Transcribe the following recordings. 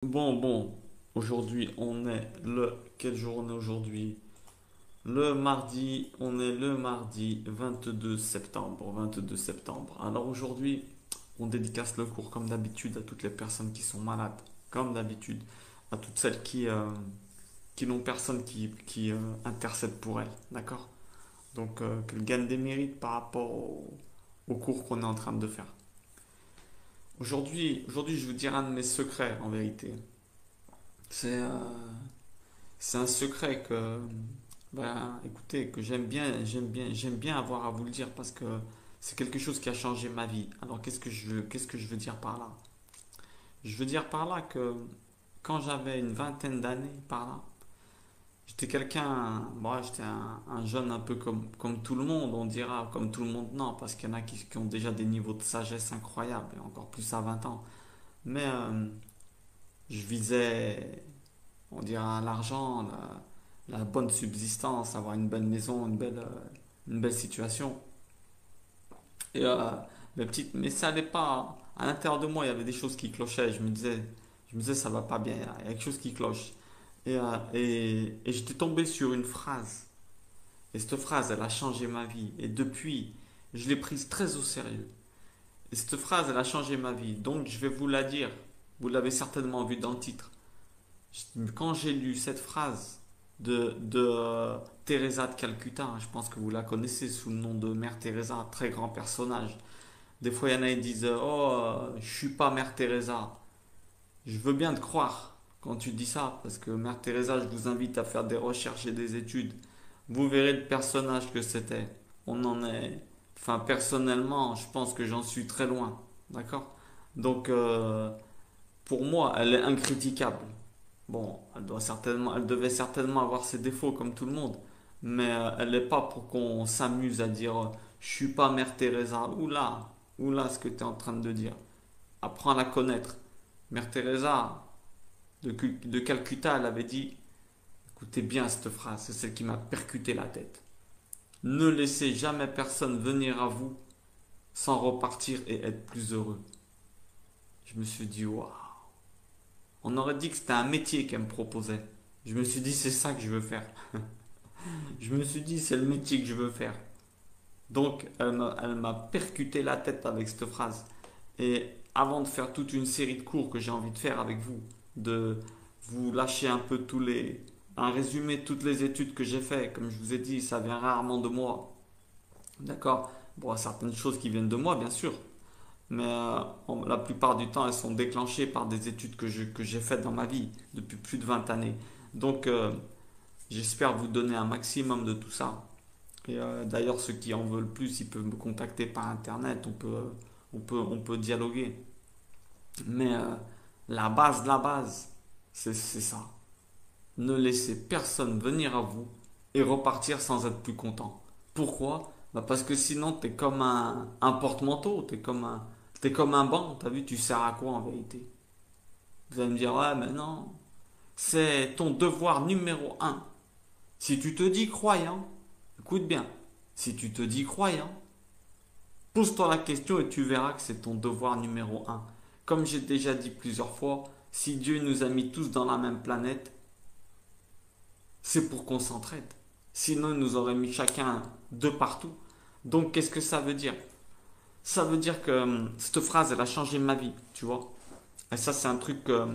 Bon, aujourd'hui on est le... Quel jour on est aujourd'hui? Le mardi, on est le mardi 22 septembre. 22 septembre. Alors aujourd'hui, on dédicace le cours comme d'habitude à toutes les personnes qui sont malades. Comme d'habitude. À toutes celles qui n'ont personne qui intercède pour elles. D'accord? Donc qu'elles gagnent des mérites par rapport au cours qu'on est en train de faire. Aujourd'hui, je vais vous dire un de mes secrets en vérité. C'est C'est un secret que, ben, écoutez, que j'aime bien avoir à vous le dire parce que c'est quelque chose qui a changé ma vie. Alors qu'est-ce que je veux dire par là? Je veux dire par là que quand j'avais une vingtaine d'années par là, j'étais quelqu'un, moi j'étais un jeune un peu comme tout le monde, on dira comme tout le monde non, parce qu'il y en a qui ont déjà des niveaux de sagesse incroyables, et encore plus à 20 ans. Mais je visais on dira l'argent, la bonne subsistance, avoir une belle maison, une belle situation. Et mais ça allait pas. À l'intérieur de moi, il y avait des choses qui clochaient. Je me disais, ça va pas bien. Il y a quelque chose qui cloche. Et j'étais tombé sur une phrase. Et cette phrase, elle a changé ma vie. Et depuis, je l'ai prise très au sérieux. Et cette phrase, elle a changé ma vie. Donc, je vais vous la dire. Vous l'avez certainement vu dans le titre. Quand j'ai lu cette phrase de Teresa de Calcutta, hein, je pense que vous la connaissez sous le nom de Mère Teresa, très grand personnage. Des fois, il y en a qui disent oh, je suis pas Mère Teresa. Je veux bien te croire quand tu dis ça, parce que Mère Teresa, je vous invite à faire des recherches et des études. Vous verrez le personnage que c'était. On en est. Enfin, personnellement, je pense que j'en suis très loin. D'accord? Donc, pour moi, elle est incritiquable. Bon, elle devait certainement avoir ses défauts comme tout le monde, mais elle n'est pas pour qu'on s'amuse à dire je suis pas Mère Teresa. Oula, ce que tu es en train de dire. Apprends à la connaître. Mère Teresa de Calcutta, elle avait dit écoutez bien cette phrase, c'est celle qui m'a percuté la tête. Ne laissez jamais personne venir à vous sans repartir et être plus heureux. Je me suis dit waouh. On aurait dit que c'était un métier qu'elle me proposait. Je me suis dit c'est ça que je veux faire. Je me suis dit, c'est le métier que je veux faire. Donc, elle m'a percuté la tête avec cette phrase. Et avant de faire toute une série de cours que j'ai envie de faire avec vous, de vous lâcher un peu un résumé de toutes les études que j'ai fait, comme je vous ai dit, ça vient rarement de moi. D'accord? Bon, certaines choses qui viennent de moi, bien sûr. Mais la plupart du temps, elles sont déclenchées par des études que j'ai faites dans ma vie depuis plus de 20 années. Donc, j'espère vous donner un maximum de tout ça. Et d'ailleurs, ceux qui en veulent plus, ils peuvent me contacter par internet. On peut dialoguer. Mais la base de la base, c'est ça. Ne laissez personne venir à vous et repartir sans être plus content. Pourquoi? Bah parce que sinon, t'es comme un porte-manteau, t'es comme un banc. T'as vu, tu sers à quoi en vérité? Vous allez me dire, ouais, mais non. C'est ton devoir numéro un. Si tu te dis croyant, écoute bien, si tu te dis croyant, pose-toi la question et tu verras que c'est ton devoir numéro un. Comme j'ai déjà dit plusieurs fois, si Dieu nous a mis tous dans la même planète, c'est pour qu'on s'entraide. Sinon, il nous aurait mis chacun de partout. Donc, qu'est-ce que ça veut dire? Ça veut dire que cette phrase, elle a changé ma vie, tu vois. Et ça, c'est un truc que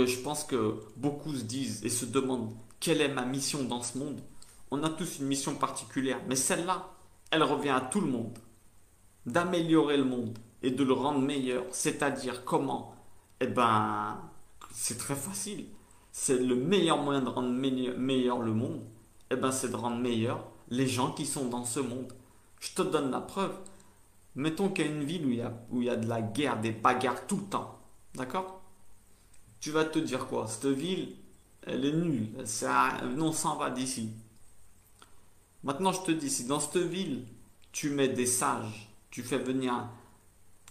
je pense que beaucoup se disent et se demandent quelle est ma mission dans ce monde. On a tous une mission particulière, mais celle-là, elle revient à tout le monde. D'améliorer le monde et de le rendre meilleur. C'est-à-dire comment? Eh ben, c'est très facile. C'est le meilleur moyen de rendre meilleur le monde. Eh ben, c'est de rendre meilleur les gens qui sont dans ce monde. Je te donne la preuve. Mettons qu'il y a une ville où il y a de la guerre, des bagarres tout le temps. D'accord? Tu vas te dire quoi? Cette ville, elle est nulle. Non, on s'en va d'ici. Maintenant, je te dis, si dans cette ville, tu mets des sages, tu fais venir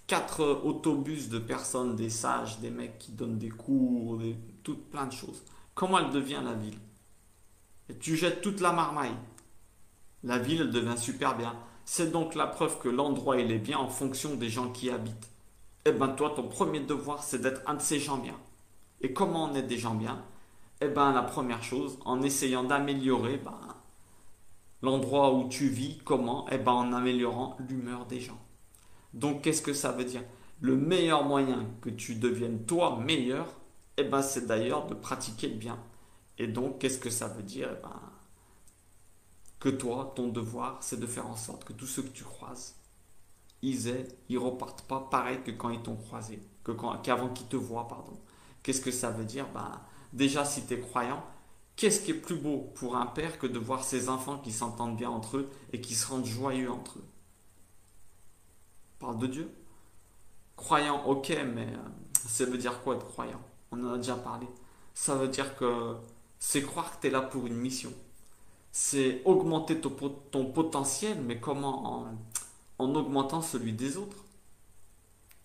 quatre autobus de personnes, des sages, des mecs qui donnent des cours, toutes plein de choses. Comment elle devient la ville? Et tu jettes toute la marmaille. La ville, elle devient super bien. C'est donc la preuve que l'endroit, il est bien en fonction des gens qui y habitent. eh ben toi, ton premier devoir, c'est d'être un de ces gens bien. Et comment on est des gens bien? Eh ben la première chose, en essayant d'améliorer l'endroit où tu vis, comment? Eh ben en améliorant l'humeur des gens. Donc qu'est-ce que ça veut dire? Le meilleur moyen que tu deviennes toi meilleur, eh ben c'est d'ailleurs de pratiquer le bien. Et donc qu'est-ce que ça veut dire? Eh ben, que toi, ton devoir, c'est de faire en sorte que tous ceux que tu croises, ils repartent pas pareil que quand ils t'ont croisé, qu'avant qu'ils te voient, pardon. Qu'est-ce que ça veut dire? Ben, déjà, si tu es croyant, qu'est-ce qui est plus beau pour un père que de voir ses enfants qui s'entendent bien entre eux et qui se rendent joyeux entre eux? On parle de Dieu. Croyant, ok, mais ça veut dire quoi être croyant? On en a déjà parlé. Ça veut dire que c'est croire que tu es là pour une mission. C'est augmenter ton potentiel, mais comment en augmentant celui des autres.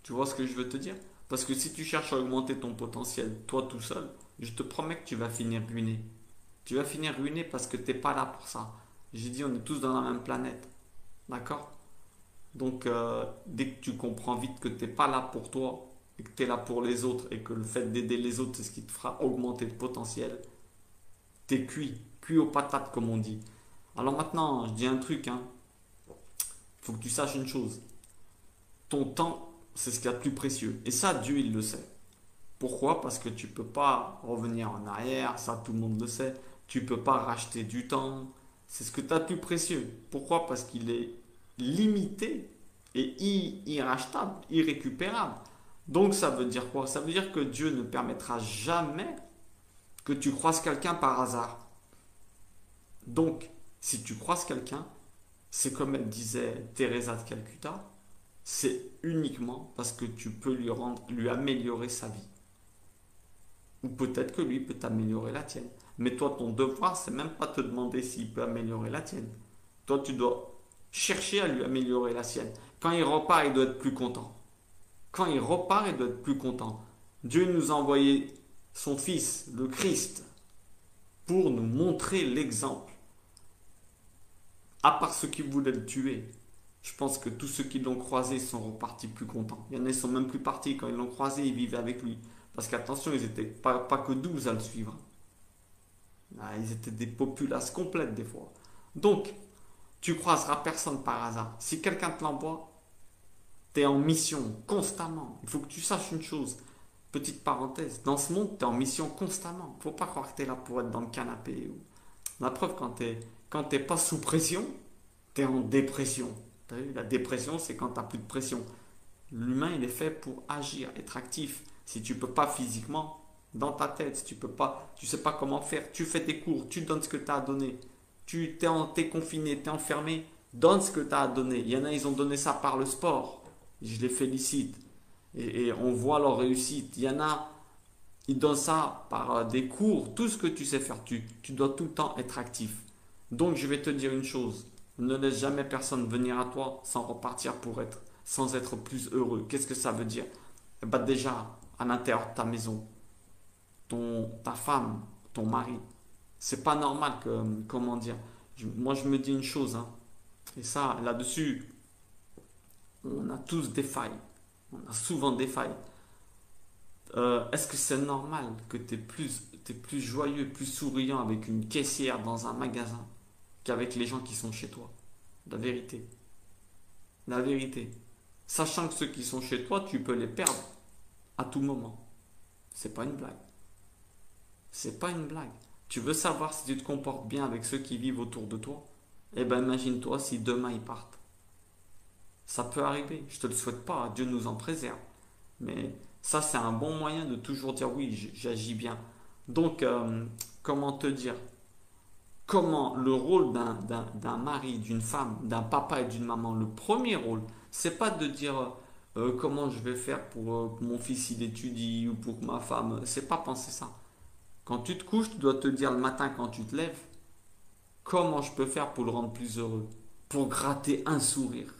Tu vois ce que je veux te dire? Parce que si tu cherches à augmenter ton potentiel, toi tout seul, je te promets que tu vas finir ruiné. Tu vas finir ruiné parce que t'es pas là pour ça. J'ai dit, on est tous dans la même planète. D'accord? Donc, dès que tu comprends vite que t'es pas là pour toi et que tu es là pour les autres et que le fait d'aider les autres, c'est ce qui te fera augmenter le potentiel, t'es cuit. Cuit aux patates, comme on dit. Alors maintenant, je dis un truc, hein. Faut que tu saches une chose. Ton temps, c'est ce qu'il y a de plus précieux. Et ça, Dieu, il le sait. Pourquoi? Parce que tu peux pas revenir en arrière, ça tout le monde le sait. Tu peux pas racheter du temps. C'est ce que tu as de plus précieux. Pourquoi? Parce qu'il est limité et irrachetable, irrécupérable. Donc ça veut dire quoi? Ça veut dire que Dieu ne permettra jamais que tu croises quelqu'un par hasard. Donc, si tu croises quelqu'un, c'est comme elle disait Teresa de Calcutta, c'est uniquement parce que tu peux lui améliorer sa vie. Ou peut-être que lui peut t'améliorer la tienne. Mais toi, ton devoir, c'est même pas te demander s'il peut améliorer la tienne. Toi, tu dois chercher à lui améliorer la sienne. Quand il repart, il doit être plus content. Quand il repart, il doit être plus content. Dieu nous a envoyé son Fils, le Christ, pour nous montrer l'exemple. À part ceux qui voulaient le tuer, je pense que tous ceux qui l'ont croisé sont repartis plus contents. Il y en a qui sont même plus partis. Quand ils l'ont croisé, ils vivaient avec lui. Parce qu'attention, ils n'étaient pas que 12 à le suivre. Ah, ils étaient des populaces complètes des fois. Donc, tu croiseras personne par hasard. Si quelqu'un te l'envoie, tu es en mission constamment. Il faut que tu saches une chose. Petite parenthèse, dans ce monde, tu es en mission constamment. Il ne faut pas croire que tu es là pour être dans le canapé. La preuve, quand t'es pas sous pression, tu es en dépression. T'as vu, la dépression, c'est quand tu n'as plus de pression. L'humain, il est fait pour agir, être actif. Si tu peux pas physiquement, dans ta tête, si tu peux pas, tu sais pas comment faire, tu fais tes cours, tu donnes ce que tu as à donner. T'es confiné, t'es enfermé, donne ce que tu as à donner. Il y en a, ils ont donné ça par le sport. Je les félicite. Et on voit leur réussite. Il y en a, ils donnent ça par des cours, tout ce que tu sais faire. Tu dois tout le temps être actif. Donc, je vais te dire une chose. Ne laisse jamais personne venir à toi sans repartir sans être plus heureux. Qu'est-ce que ça veut dire? Eh ben déjà, à l'intérieur de ta maison, ta femme, ton mari, c'est pas normal que, comment dire, moi je me dis une chose, hein, et ça, là-dessus, on a tous des failles, on a souvent des failles. Est-ce que c'est normal que t'es plus joyeux, plus souriant avec une caissière dans un magasin qu'avec les gens qui sont chez toi? La vérité. La vérité. Sachant que ceux qui sont chez toi, tu peux les perdre à tout moment. C'est pas une blague. C'est pas une blague. Tu veux savoir si tu te comportes bien avec ceux qui vivent autour de toi? Eh ben imagine-toi si demain ils partent. Ça peut arriver. Je te le souhaite pas. Dieu nous en préserve. Mais ça, c'est un bon moyen de toujours dire oui, j'agis bien. Donc, comment te dire? Comment le rôle d'un mari, d'une femme, d'un papa et d'une maman, le premier rôle, c'est pas de dire comment je vais faire pour que mon fils il étudie ou pour que ma femme. C'est pas penser ça. Quand tu te couches, tu dois te dire le matin quand tu te lèves, comment je peux faire pour le rendre plus heureux? Pour gratter un sourire,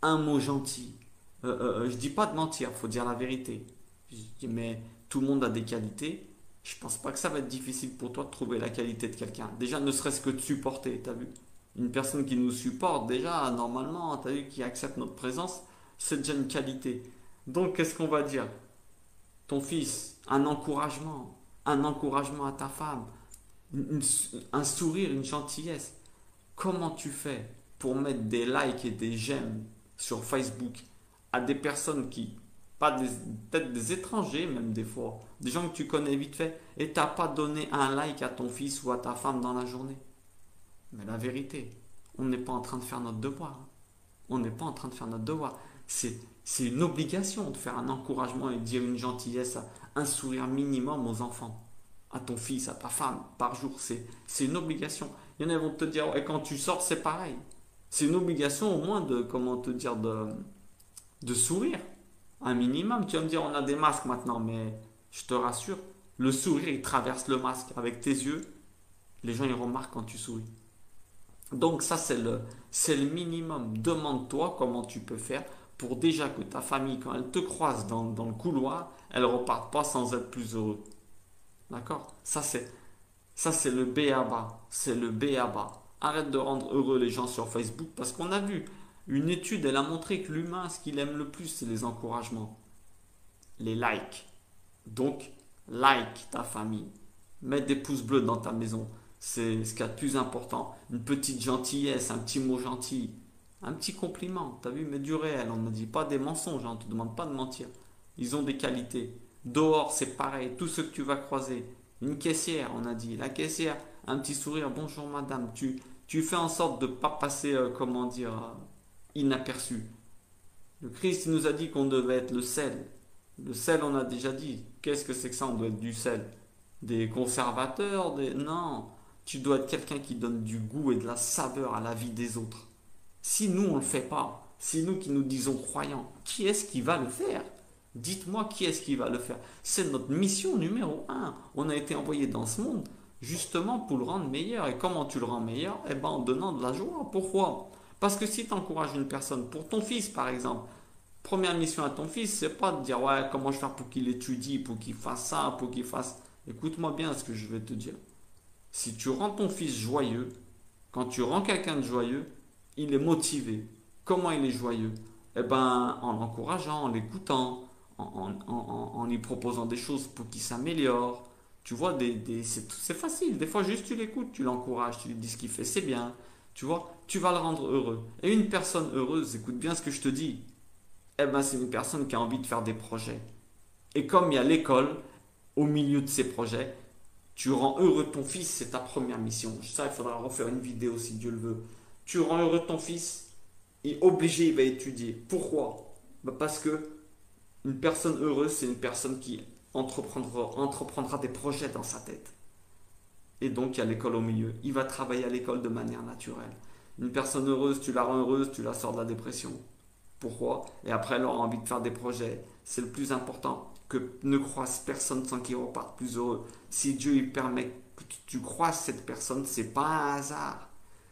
un mot gentil. Je dis pas de mentir, faut dire la vérité. Je dis, mais tout le monde a des qualités. Je pense pas que ça va être difficile pour toi de trouver la qualité de quelqu'un. Déjà, ne serait-ce que de supporter, t'as vu? Une personne qui nous supporte, déjà, normalement, t'as vu, qui accepte notre présence, c'est déjà une qualité. Donc, qu'est-ce qu'on va dire? Ton fils, un encouragement à ta femme, une- un sourire, une gentillesse. Comment tu fais pour mettre des likes et des j'aime sur Facebook à des personnes qui, pas des, peut-être des étrangers même des fois, des gens que tu connais vite fait, et t'as pas donné un like à ton fils ou à ta femme dans la journée? Mais la vérité, on n'est pas en train de faire notre devoir, hein. On n'est pas en train de faire notre devoir. C'est une obligation de faire un encouragement et de dire une gentillesse, un sourire minimum aux enfants, à ton fils, à ta femme, par jour. C'est une obligation. Il y en a qui vont te dire, ouais, quand tu sors, c'est pareil. C'est une obligation au moins de, comment te dire, de sourire. Un minimum. Tu vas me dire, on a des masques maintenant, mais je te rassure, le sourire, il traverse le masque. Avec tes yeux, les gens, ils remarquent quand tu souris. Donc ça, c'est le minimum. Demande-toi comment tu peux faire pour déjà que ta famille, quand elle te croise dans le couloir, elle reparte pas sans être plus heureux. D'accord? Ça, c'est le B à bas. C'est le B à bas. Arrête de rendre heureux les gens sur Facebook parce qu'on a vu une étude, elle a montré que l'humain, ce qu'il aime le plus, c'est les encouragements, les likes. Donc, like ta famille. Mets des pouces bleus dans ta maison. C'est ce qu'il y a de plus important. Une petite gentillesse, un petit mot gentil, un petit compliment. T'as vu, mais du réel. On ne dit pas des mensonges, hein, on ne te demande pas de mentir. Ils ont des qualités. Dehors, c'est pareil. Tous ceux que tu vas croiser. Une caissière, on a dit. La caissière, un petit sourire. Bonjour madame. Tu fais en sorte de ne pas passer, comment dire, inaperçu. Le Christ nous a dit qu'on devait être le sel. Le sel, on a déjà dit. Qu'est-ce que c'est que ça? On doit être du sel. Des conservateurs, des... Non, tu dois être quelqu'un qui donne du goût et de la saveur à la vie des autres. Si nous, on ne le fait pas, si nous qui nous disons croyants, qui est-ce qui va le faire? Dites-moi qui est-ce qui va le faire. C'est notre mission numéro un. On a été envoyé dans ce monde justement pour le rendre meilleur. Et comment tu le rends meilleur? Eh ben en donnant de la joie. Pourquoi? Parce que si tu encourages une personne, pour ton fils par exemple, première mission à ton fils, c'est pas de dire ouais, comment je vais faire pour qu'il étudie, pour qu'il fasse ça, pour qu'il fasse. Écoute-moi bien ce que je vais te dire. Si tu rends ton fils joyeux, quand tu rends quelqu'un de joyeux, il est motivé. Comment il est joyeux? Eh ben, en l'encourageant, en l'écoutant, en lui proposant des choses pour qu'il s'améliore. Tu vois, c'est facile. Des fois, juste tu l'écoutes, tu l'encourages, tu lui dis ce qu'il fait, c'est bien. Tu vois, tu vas le rendre heureux. Et une personne heureuse, écoute bien ce que je te dis, eh ben, c'est une personne qui a envie de faire des projets. Et comme il y a l'école au milieu de ces projets, tu rends heureux ton fils, c'est ta première mission. Ça, il faudra refaire une vidéo si Dieu le veut. Tu rends heureux ton fils, et obligé, il va étudier. Pourquoi? Bah, parce que une personne heureuse, c'est une personne qui entreprendra des projets dans sa tête. Et donc, il y a l'école au milieu. Il va travailler à l'école de manière naturelle. Une personne heureuse, tu la rends heureuse, tu la sors de la dépression. Pourquoi? Et après, elle aura envie de faire des projets. C'est le plus important. Que ne croise personne sans qu'il reparte plus heureux. Si Dieu il permet que tu croises cette personne, c'est pas un hasard.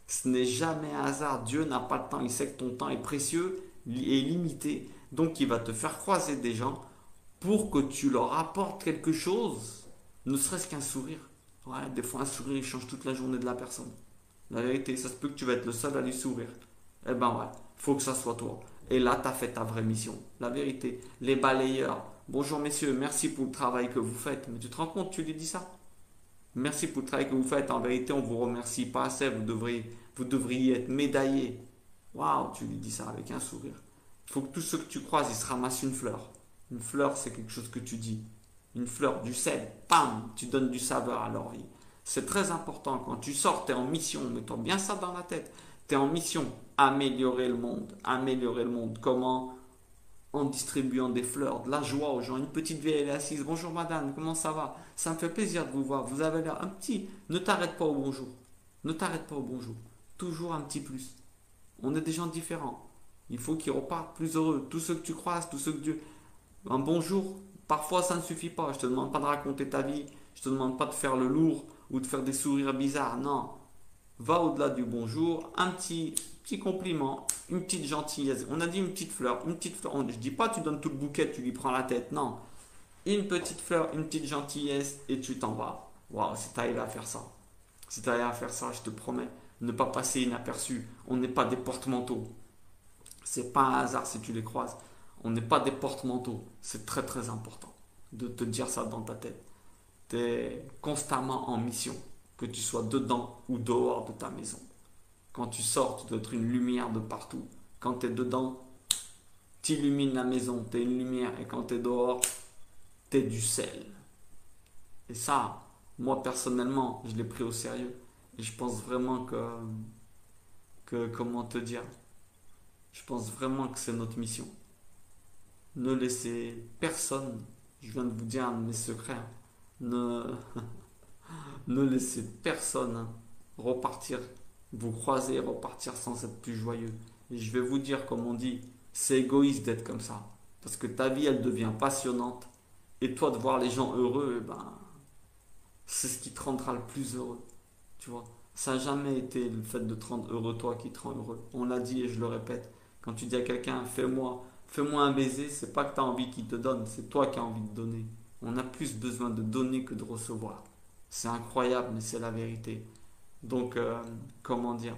Ce n'est jamais un hasard. Dieu n'a pas le temps. Il sait que ton temps est précieux et limité. Donc, il va te faire croiser des gens pour que tu leur apportes quelque chose. Ne serait-ce qu'un sourire. Ouais, des fois, un sourire, il change toute la journée de la personne. La vérité, ça se peut que tu vas être le seul à lui sourire. Eh ben ouais, faut que ça soit toi. Et là, tu as fait ta vraie mission. La vérité, les balayeurs. Bonjour messieurs, merci pour le travail que vous faites. Mais tu te rends compte, tu lui dis ça? Merci pour le travail que vous faites. En vérité, on vous remercie pas assez. Vous devriez être médaillé. Waouh, tu lui dis ça avec un sourire. Il faut que tous ceux que tu croises, ils se ramassent une fleur. Une fleur, c'est quelque chose que tu dis. Une fleur, du sel, pam, tu donnes du saveur à leur vie. C'est très important. Quand tu sors, tu es en mission. Mets-toi bien ça dans la tête. Tu es en mission. Améliorer le monde. Améliorer le monde. Comment? En distribuant des fleurs, de la joie aux gens. Une petite vieille, elle est assise. Bonjour madame, comment ça va? Ça me fait plaisir de vous voir. Vous avez l'air un petit. Ne t'arrête pas au bonjour. Ne t'arrête pas au bonjour. Toujours un petit plus. On est des gens différents. Il faut qu'ils repartent plus heureux. Tous ceux que tu croises, tous ceux que Dieu. Un bonjour, parfois ça ne suffit pas. Je te demande pas de raconter ta vie. Je te demande pas de faire le lourd ou de faire des sourires bizarres. Non. Va au-delà du bonjour. Un petit compliment. Une petite gentillesse. On a dit une petite fleur. Une petite fleur. Je dis pas tu donnes tout le bouquet, tu lui prends la tête. Non. Une petite fleur, une petite gentillesse et tu t'en vas. Waouh, si tu arrives à faire ça. Si tu arrives à faire ça, je te promets, ne pas passer inaperçu. On n'est pas des porte-manteaux. C'est pas un hasard si tu les croises. On n'est pas des porte-manteaux. C'est très très important de te dire ça dans ta tête. Tu es constamment en mission, que tu sois dedans ou dehors de ta maison. Quand tu sors, tu dois être une lumière de partout. Quand tu es dedans, tu illumines la maison, tu es une lumière. Et quand tu es dehors, tu es du sel. Et ça, moi personnellement, je l'ai pris au sérieux. Et je pense vraiment comment te dire, je pense vraiment que c'est notre mission. Ne laissez personne, je viens de vous dire un de mes secrets, hein, ne, ne laissez personne repartir, vous croiser et repartir sans être plus joyeux. Et je vais vous dire, comme on dit, c'est égoïste d'être comme ça. Parce que ta vie, elle devient passionnante. Et toi, de voir les gens heureux, eh ben, c'est ce qui te rendra le plus heureux. Tu vois, ça n'a jamais été le fait de te rendre heureux, toi, qui te rend heureux. On l'a dit et je le répète. Quand tu dis à quelqu'un, fais-moi un baiser, c'est pas que tu as envie qu'il te donne, c'est toi qui as envie de donner. On a plus besoin de donner que de recevoir. C'est incroyable, mais c'est la vérité. Donc, comment dire,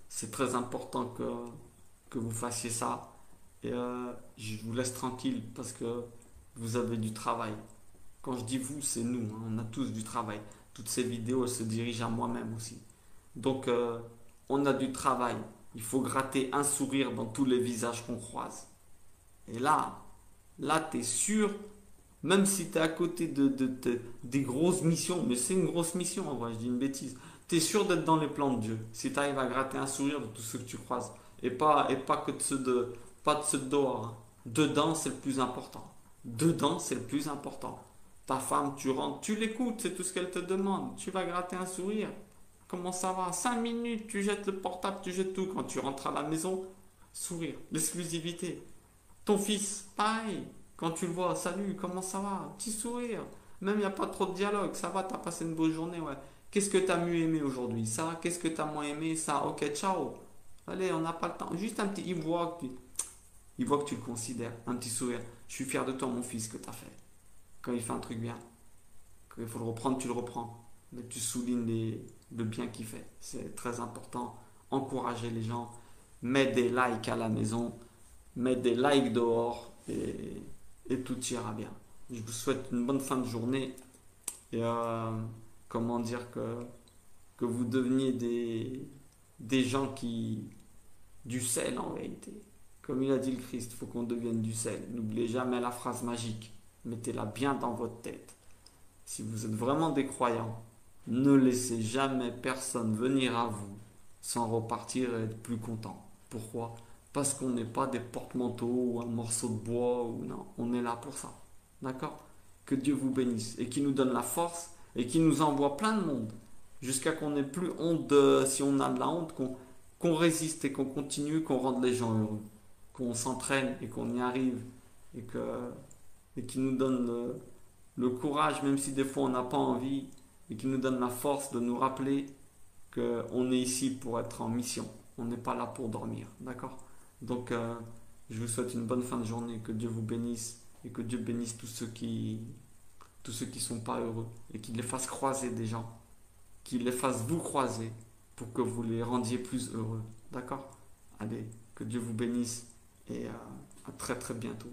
c'est très important que vous fassiez ça. Et je vous laisse tranquille parce que vous avez du travail. Quand je dis vous, c'est nous, hein, on a tous du travail. Toutes ces vidéos, elles se dirigent à moi-même aussi. Donc, on a du travail. Il faut gratter un sourire dans tous les visages qu'on croise. Et là, tu es sûr, même si tu es à côté des grosses missions, mais c'est une grosse mission en vrai, je dis une bêtise. Tu es sûr d'être dans les plans de Dieu. Si tu arrives à gratter un sourire de tous ceux que tu croises. Et pas que pas de ceux de dehors, hein. Dedans, c'est le plus important. Dedans, c'est le plus important. Ta femme, tu rentres, tu l'écoutes, c'est tout ce qu'elle te demande. Tu vas gratter un sourire. Comment ça va? 5 minutes, tu jettes le portable, tu jettes tout. Quand tu rentres à la maison, sourire, l'exclusivité. Ton fils, pareil. Quand tu le vois, salut, comment ça va? Petit sourire. Même il n'y a pas trop de dialogue. Ça va, t'as passé une bonne journée, ouais. Qu'est-ce que t'as mieux aimé aujourd'hui? Ça, qu'est-ce que t'as moins aimé? Ça, ok, ciao. Allez, on n'a pas le temps. Juste un petit, il voit que tu le considères. Un petit sourire. Je suis fier de toi, mon fils, que t'as fait. Quand il fait un truc bien. Quand il faut le reprendre, tu le reprends. Mais tu soulignes le bien qu'il fait. C'est très important. Encourager les gens. Mets des likes à la maison. Mets des likes dehors. Et tout ira bien. Je vous souhaite une bonne fin de journée. Et comment dire que vous deveniez des gens qui... Du sel en réalité. Comme il a dit le Christ, il faut qu'on devienne du sel. N'oubliez jamais la phrase magique. Mettez-la bien dans votre tête. Si vous êtes vraiment des croyants, ne laissez jamais personne venir à vous sans repartir et être plus content. Pourquoi? Parce qu'on n'est pas des porte-manteaux ou un morceau de bois ou non. On est là pour ça. D'accord? Que Dieu vous bénisse et qui nous donne la force et qui nous envoie plein de monde jusqu'à qu'on n'ait plus honte si on a de la honte, qu'on résiste et qu'on continue, qu'on rende les gens heureux, qu'on s'entraîne et qu'on y arrive et qui nous donne le courage, même si des fois on n'a pas envie, et qui nous donne la force de nous rappeler qu'on est ici pour être en mission. On n'est pas là pour dormir, d'accord? Donc, je vous souhaite une bonne fin de journée, que Dieu vous bénisse et que Dieu bénisse tous ceux qui sont pas heureux et qu'il les fasse croiser des gens, qu'il les fasse vous croiser pour que vous les rendiez plus heureux, d'accord? Allez, que Dieu vous bénisse et à très très bientôt.